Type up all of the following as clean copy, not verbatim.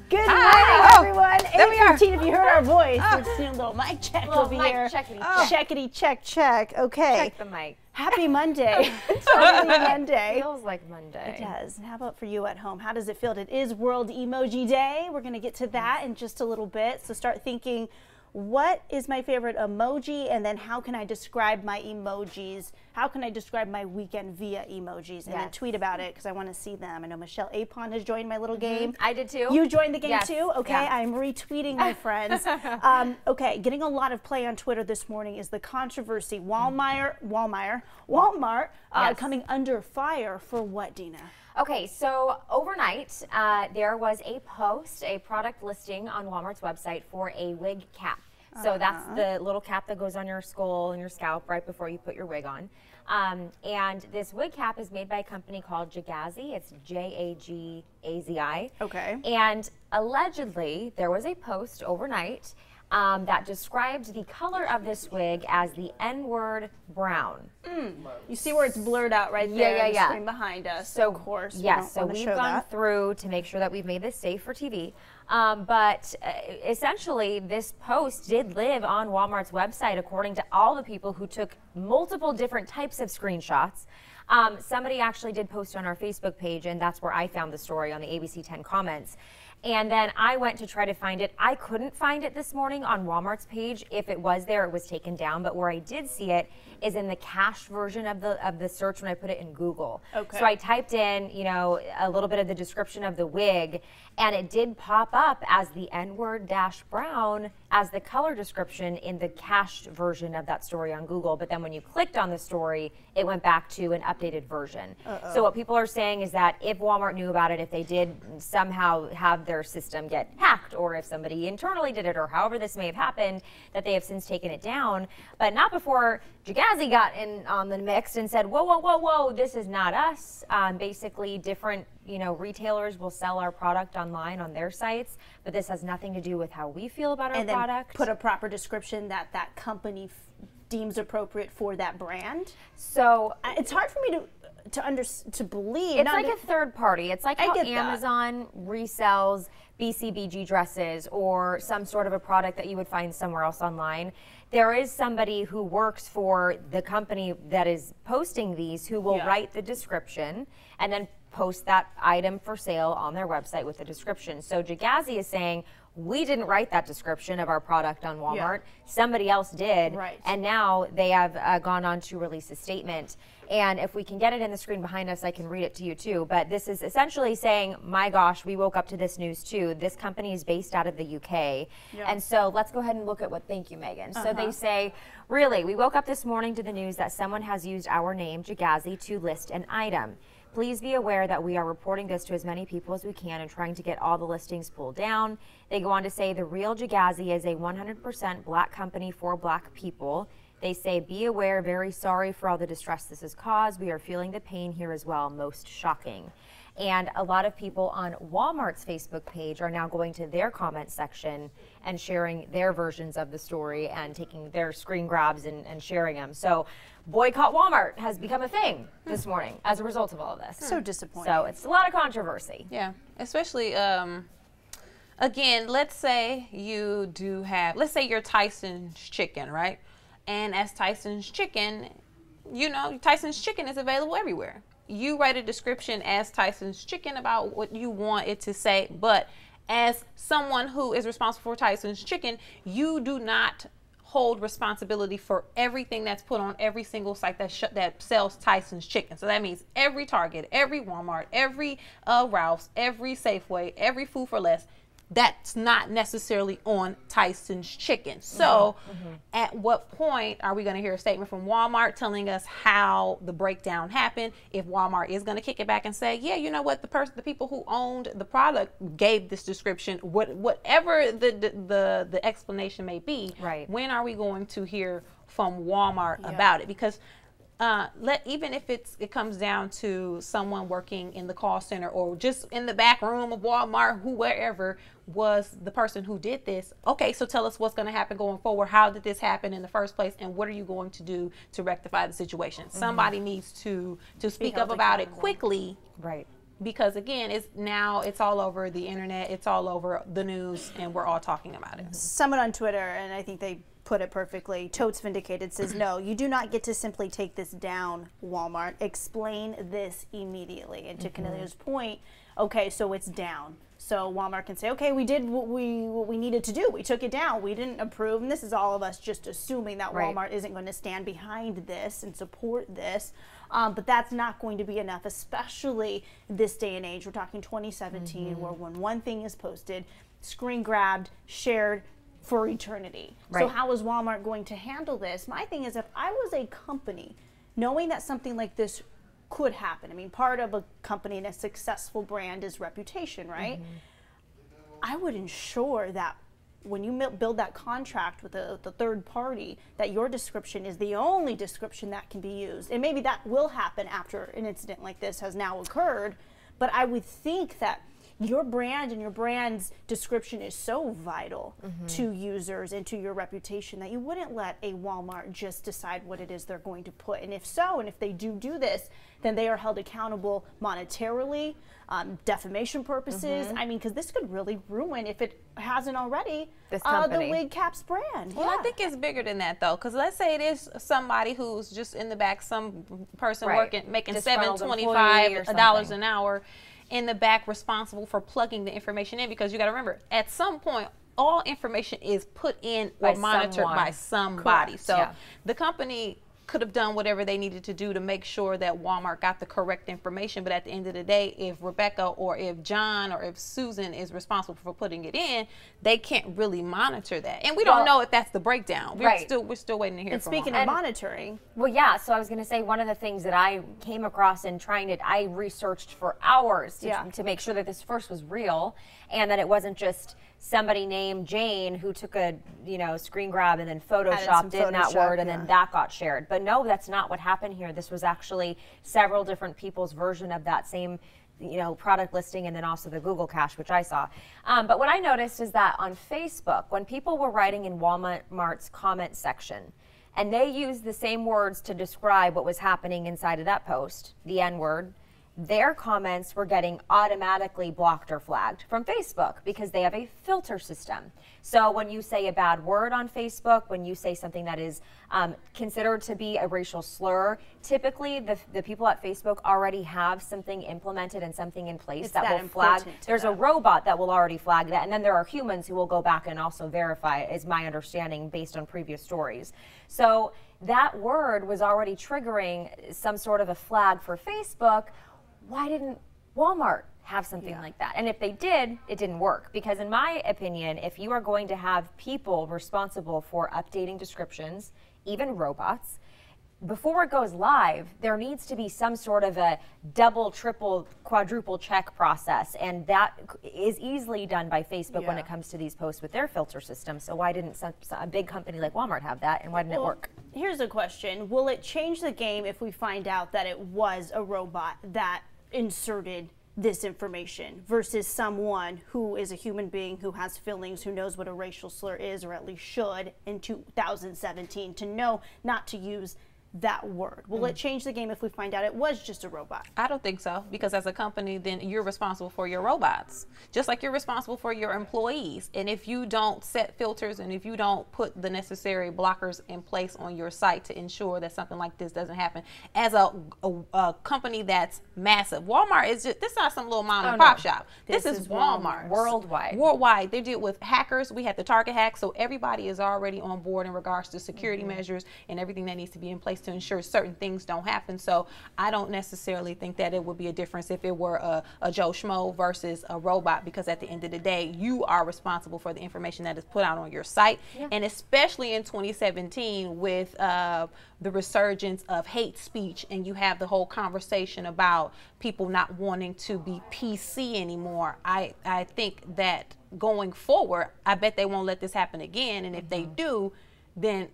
Good morning, everyone. There we are. 8:15, if you heard our voice, we're just doing a little mic check over here. Checkity Check. Okay. Check the mic. Happy Monday. Totally Monday. Feels like Monday. It does. How about for you at home? How does it feel? It is World Emoji Day. We're going to get to that in just a little bit. So start thinking, what is my favorite emoji? And then how can I describe my emojis? How can I describe my weekend via emojis? And then tweet about it because I want to see them. I know Michelle Apon has joined my little game. I did too. You joined the game Yes. too? Okay, Yeah. I'm retweeting my friends. Okay, getting a lot of play on Twitter this morning is the controversy. Walmart Yes. coming under fire for what, Dina? Okay, so overnight there was a post, a product listing on Walmart's website for a wig cap. So that's the little cap that goes on your skull and your scalp right before you put your wig on. And this wig cap is made by a company called Jagazi. It's Jagazi. Okay. And allegedly there was a post overnight that described the color of this wig as the N-word brown. You see where it's blurred out right there on the Yeah. screen behind us. So of course, yes, so we've show gone that. through to make sure that we've made this safe for TV. But essentially, this post did live on Walmart's website, according to all the people who took multiple different types of screenshots. Somebody actually did post on our Facebook page, and that's where I found the story on the ABC 10 comments. And then I went to try to find it. I couldn't find it this morning on Walmart's page. If it was there, it was taken down. But where I did see it is in the cached version of the search when I put it in Google. Okay. So I typed in, you know, a little bit of the description of the wig, and it did pop up as the N-word -brown as the color description in the cached version of that story on Google. But then when you clicked on the story, it went back to an updated version. So what people are saying is that if Walmart knew about it, if they did somehow have their system get hacked, or if somebody internally did it, or however this may have happened, that they have since taken it down, but not before Jagazi got in on the mix and said, whoa, this is not us. Basically, different retailers will sell our product online on their sites, but this has nothing to do with how we feel about our product. And then put a proper description that that company deems appropriate for that brand. So it's hard for me to believe. It's like a third party. It's like how get Amazon resells BCBG dresses or some sort of a product that you would find somewhere else online. There is somebody who works for the company that is posting these who will write the description and then post that item for sale on their website with the description. So Jagazi is saying, we didn't write that description of our product on Walmart. Somebody else did. Right. And now they have gone on to release a statement. And if we can get it in the screen behind us, I can read it to you too. But this is essentially saying, my gosh, we woke up to this news too. This company is based out of the UK. And so let's go ahead and look at what, thank you, Megan. So they say, really, we woke up this morning to the news that someone has used our name, Jagazi, to list an item. Please be aware that we are reporting this to as many people as we can and trying to get all the listings pulled down. They go on to say the real Jagazi is a 100% black company for black people. They say, be aware, very sorry for all the distress this has caused. We are feeling the pain here as well, most shocking. And a lot of people on Walmart's Facebook page are now going to their comment section and sharing their versions of the story and taking their screen grabs and sharing them. So boycott Walmart has become a thing this morning as a result of all of this. So disappointing. So it's a lot of controversy. Yeah, especially, again, let's say you do have, let's say you're Tyson's Chicken, right? And as Tyson's Chicken, Tyson's Chicken is available everywhere. You write a description as Tyson's Chicken about what you want it to say, but as someone who is responsible for Tyson's Chicken, you do not hold responsibility for everything that's put on every single site that sells Tyson's Chicken. So that means every Target, every Walmart, every Ralph's, every Safeway, every Food for Less. That's not necessarily on Tyson's Chicken. So at what point are we going to hear a statement from Walmart telling us how the breakdown happened? If Walmart is going to kick it back and say, yeah, you know what, the people who owned the product gave this description, whatever the explanation may be, when are we going to hear from Walmart about it? Because even if it comes down to someone working in the call center or just in the back room of Walmart, whoever was the person who did this. Okay, so tell us what's going to happen going forward. How did this happen in the first place, and what are you going to do to rectify the situation? Somebody needs to speak up about it quickly, because again, it's all over the internet, it's all over the news, and we're all talking about it. Someone on Twitter, and I think they put it perfectly, Totes Vindicated says, no, you do not get to simply take this down, Walmart. Explain this immediately. And to Cornelia's point, okay, so it's down. So Walmart can say, okay, we did what we needed to do. We took it down. We didn't approve. And this is all of us just assuming that Walmart isn't going to stand behind this and support this. But that's not going to be enough, especially this day and age. We're talking 2017, where when one thing is posted, screen grabbed, shared for eternity. So how is Walmart going to handle this? My thing is, if I was a company, knowing that something like this could happen. I mean, part of a company and a successful brand is reputation, right? I would ensure that when you build that contract with the third party, that your description is the only description that can be used. And maybe that will happen after an incident like this has now occurred, but I would think that your brand and your brand's description is so vital to users and to your reputation that you wouldn't let a Walmart just decide what it is they're going to put. And if so, and if they do this, then they are held accountable monetarily, defamation purposes. I mean, because this could really ruin, if it hasn't already, the Wig Caps brand. Well, I think it's bigger than that, though, because let's say it is somebody who's just in the back, some person making $7.25 an hour in the back, responsible for plugging the information in, because you got to remember, at some point, all information is put in or monitored by somebody. Correct. So the company could have done whatever they needed to do to make sure that Walmart got the correct information. But at the end of the day, if Rebecca or if John or if Susan is responsible for putting it in, they can't really monitor that. And we don't know if that's the breakdown. We're still waiting to hear from speaking of monitoring. Well, yeah, so I was going to say, one of the things that I came across in trying to, I researched for hours to make sure that this first was real and that it wasn't just somebody named Jane who took a screen grab and then photoshopped in that word and then that got shared. But no, that's not what happened here. This was actually several different people's version of that same product listing, and then also the Google cache, which I saw. But what I noticed is that on Facebook, when people were writing in Walmart's comment section, and they used the same words to describe what was happening inside of that post, the N-word, their comments were getting automatically blocked or flagged from Facebook because they have a filter system. So when you say a bad word on Facebook, when you say something that is considered to be a racial slur, typically the people at Facebook already have something implemented and something in place that will flag. There's a robot that will already flag that, and then there are humans who will go back and also verify, is my understanding based on previous stories. So that word was already triggering some sort of a flag for Facebook. Why didn't Walmart have something like that? And if they did, it didn't work. Because in my opinion, if you are going to have people responsible for updating descriptions, even robots, before it goes live, there needs to be some sort of a double, triple, quadruple check process. And that is easily done by Facebook when it comes to these posts with their filter system. So why didn't a big company like Walmart have that, and why didn't it work? Here's a question. Will it change the game if we find out that it was a robot that inserted this information versus someone who is a human being who has feelings, who knows what a racial slur is, or at least should in 2017, to know not to use that word? Will it change the game if we find out it was just a robot? I don't think so, because as a company, then you're responsible for your robots, just like you're responsible for your employees. And if you don't set filters and if you don't put the necessary blockers in place on your site to ensure that something like this doesn't happen, as a company that's massive, Walmart is just, this is not some little mom and pop shop. This is Walmart. Worldwide. They deal with hackers. We had the Target hack, so everybody is already on board in regards to security measures and everything that needs to be in place to ensure certain things don't happen. So I don't necessarily think that it would be a difference if it were a Joe Schmo versus a robot, because at the end of the day, you are responsible for the information that is put out on your site. And especially in 2017 with the resurgence of hate speech, and you have the whole conversation about people not wanting to be PC anymore. I think that going forward, I bet they won't let this happen again. And if they do, then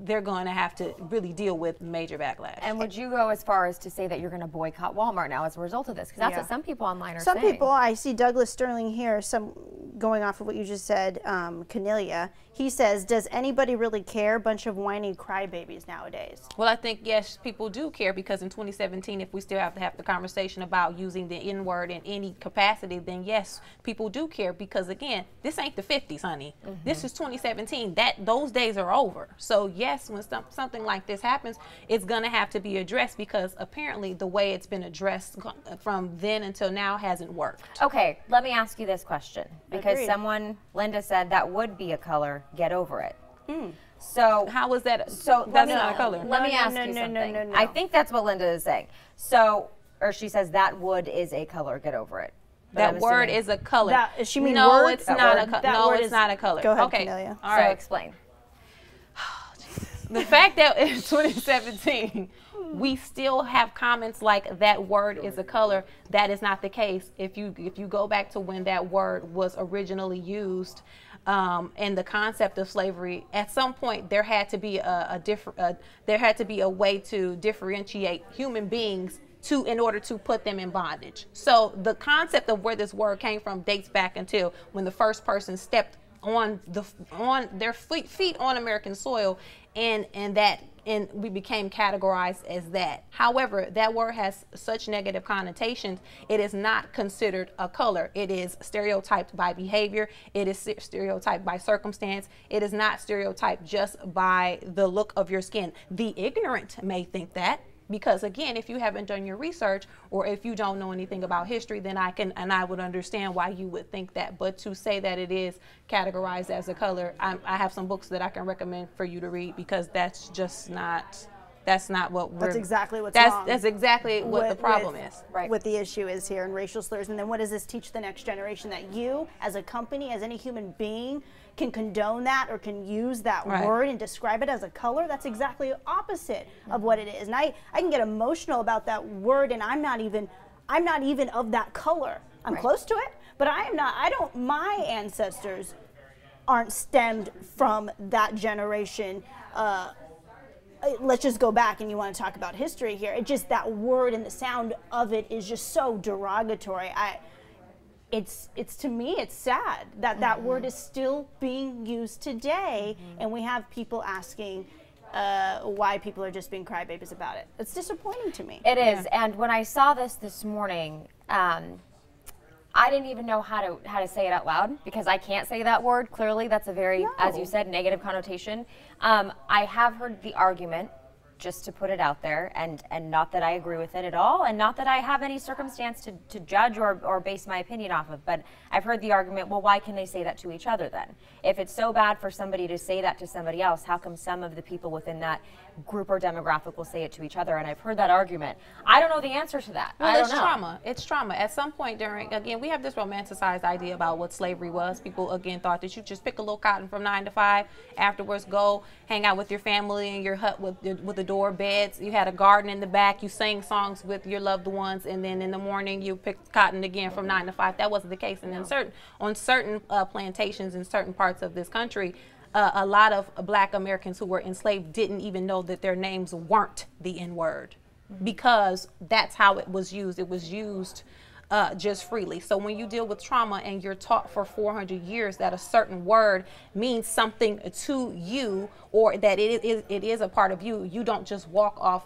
they're going to have to really deal with major backlash. And would you go as far as to say that you're going to boycott Walmart now as a result of this? Because that's what some people online are saying. Some people, I see Douglas Sterling here, going off of what you just said, Cornelia, he says, does anybody really care? Bunch of whiny crybabies nowadays. Well, I think, yes, people do care, because in 2017, if we still have to have the conversation about using the N-word in any capacity, then yes, people do care, because again, this ain't the 50s, honey. This is 2017. Those days are over. So yes, when something like this happens, it's gonna have to be addressed, because apparently the way it's been addressed from then until now hasn't worked. Okay, let me ask you this question, because Agreed. Linda said that would be a color. Get over it. So How is that? So That's not a color. Let me ask you something. I think that's what Linda is saying. So, or she says that wood is a color. Get over it. But That I'm word assuming- is a color. She mean no, word? it's That not word? a color. That No, word it's is- not a color. Go ahead, okay. Cornelia. All So right. explain. The fact that in 2017 we still have comments like that word is a color, that is not the case. If you go back to when that word was originally used, and the concept of slavery, at some point there had to be a way to differentiate human beings in order to put them in bondage. So the concept of where this word came from dates back until when the first person stepped on their feet on American soil, and we became categorized as that. However, that word has such negative connotations. It is not considered a color. It is stereotyped by behavior. It is stereotyped by circumstance. It is not stereotyped just by the look of your skin. The ignorant may think that, because again, if you haven't done your research, or if you don't know anything about history, then I would understand why you would think that. But to say that it is categorized as a color, I have some books that I can recommend for you to read, because that's just not. That's not what we're. That's exactly what's wrong. That's exactly what the problem is. Right. What the issue is here in racial slurs. And then what does this teach the next generation? That you, as a company, as any human being, can condone that or can use that Right. word and describe it as a color. That's exactly opposite of what it is. And I can get emotional about that word, and I'm not even of that color. I'm close to it, but my ancestors aren't stemmed from that generation. Let's just go back, and you want to talk about history here. It just, that word and the sound of it is just so derogatory. It's to me, it's sad that that word is still being used today, and we have people asking why people are just being crybabies about it. It's disappointing to me. It is, and when I saw this morning, I didn't even know how to say it out loud, because I can't say that word. Clearly, that's a very, as you said, negative connotation. I have heard the argument, just to put it out there, and not that I agree with it at all, and not that I have any circumstance to judge or base my opinion off of, but I've heard the argument, well, why can they say that to each other then? If it's so bad for somebody to say that to somebody else, how come some of the people within that group or demographic will say it to each other? And I've heard that argument. I don't know the answer to that. Well, I don't it's know. trauma. It's trauma. At some point again, we have this romanticized idea about what slavery was. People, again, thought that you just pick a little cotton from 9 to 5, afterwards go hang out with your family in your hut with the door beds. You had a garden in the back. You sang songs with your loved ones, and then in the morning you picked cotton again from 9 to 5. That wasn't the case. And on certain plantations in certain parts of this country, a lot of Black Americans who were enslaved didn't even know that their names weren't the N-word, because that's how it was used. It was used just freely. So when you deal with trauma and you're taught for 400 years that a certain word means something to you, or that it is a part of you, you don't just walk off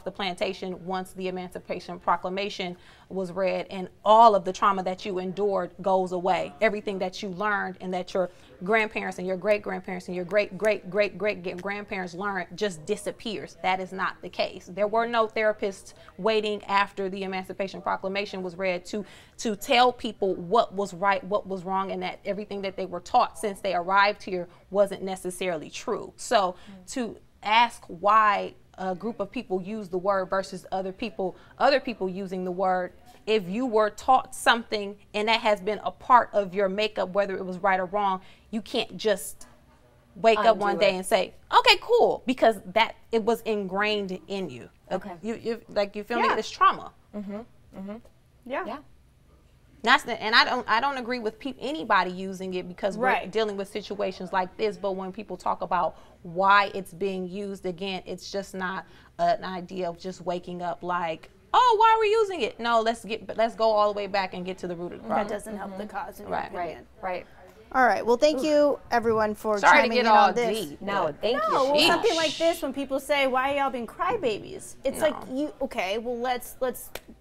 the plantation once the Emancipation Proclamation was read and all of the trauma that you endured goes away. Everything that you learned and that your grandparents and your great-grandparents and your great-great-great-great-grandparents learned just disappears. That is not the case. There were no therapists waiting after the Emancipation Proclamation was read to tell people what was right, what was wrong, and that everything that they were taught since they arrived here wasn't necessarily true. So to ask why a group of people use the word versus other people using the word, if you were taught something and that has been a part of your makeup, whether it was right or wrong, you can't just wake up one day and say, okay, cool, because that it was ingrained in you. Okay. You feel me? It's trauma. Yeah. And I don't agree with anybody using it, because we're dealing with situations like this. But when people talk about why it's being used, again, it's just not an idea of just waking up like oh, why are we using it? No, let's go all the way back and get to the root of the problem. That doesn't help the cause in your Right. opinion. Right. All right. Well, thank you everyone for Sorry to chiming get in all on this. deep. No, thank you. No, well, Sheesh. something like this, when people say, "Why y'all been crybabies?" It's like okay. Well, let's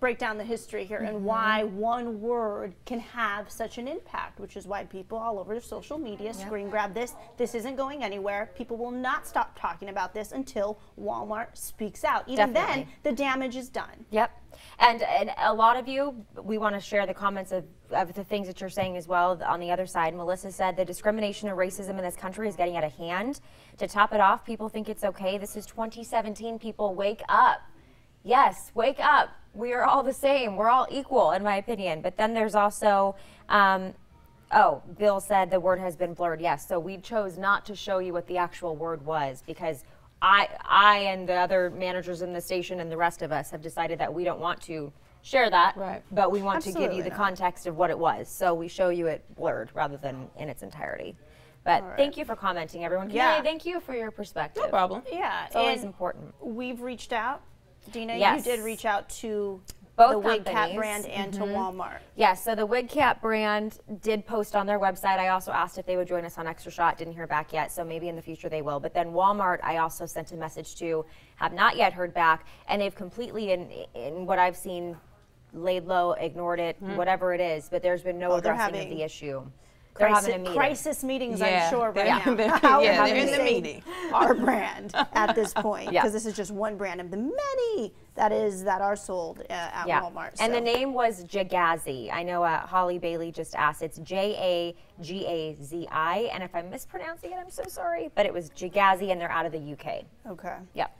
break down the history here and why one word can have such an impact, which is why people all over social media screen grab this. This isn't going anywhere. People will not stop talking about this until Walmart speaks out. Even Definitely. then, the damage is done. Yep. And a lot of you, we want to share the comments of the things that you're saying as well. On the other side, Melissa said the discrimination and racism in this country is getting out of hand. To top it off, people think it's okay. This is 2017. People, wake up. Yes, wake up. We are all the same. We're all equal, in my opinion. But then there's also, Bill said the word has been blurred. Yes, so we chose not to show you what the actual word was because I and the other managers in the station and the rest of us have decided that we don't want to share that, Right. but we want to give Absolutely you the not. context of what it was. So we show you it blurred rather than in its entirety. But thank you for commenting, everyone. Yeah. Kennedy, thank you for your perspective. No problem. Yeah, It's always and important. we've reached out. Dina, Yes. you did reach out to Both the Wig Cat companies. brand and to Walmart. Yes, so the Wig Cat brand did post on their website. I also asked if they would join us on Extra Shot. Didn't hear back yet, so maybe in the future they will. But then Walmart, I also sent a message to, have not yet heard back, and they've completely, in what I've seen, laid low, ignored it, whatever it is. But there's been no they're addressing of having the issue. They're having a meeting. Crisis meetings, I'm Yeah, sure, right they're- now. they're- How yeah, are they're we in the saving meeting. our brand at this point, Yeah. because this is just one brand of the many that are sold at Walmart. And the so. name was Jagazi. I know Holly Bailey just asked. It's Jagazi. And if I'm mispronouncing it, I'm so sorry. But it was Jagazi, and they're out of the UK. Okay. Yep.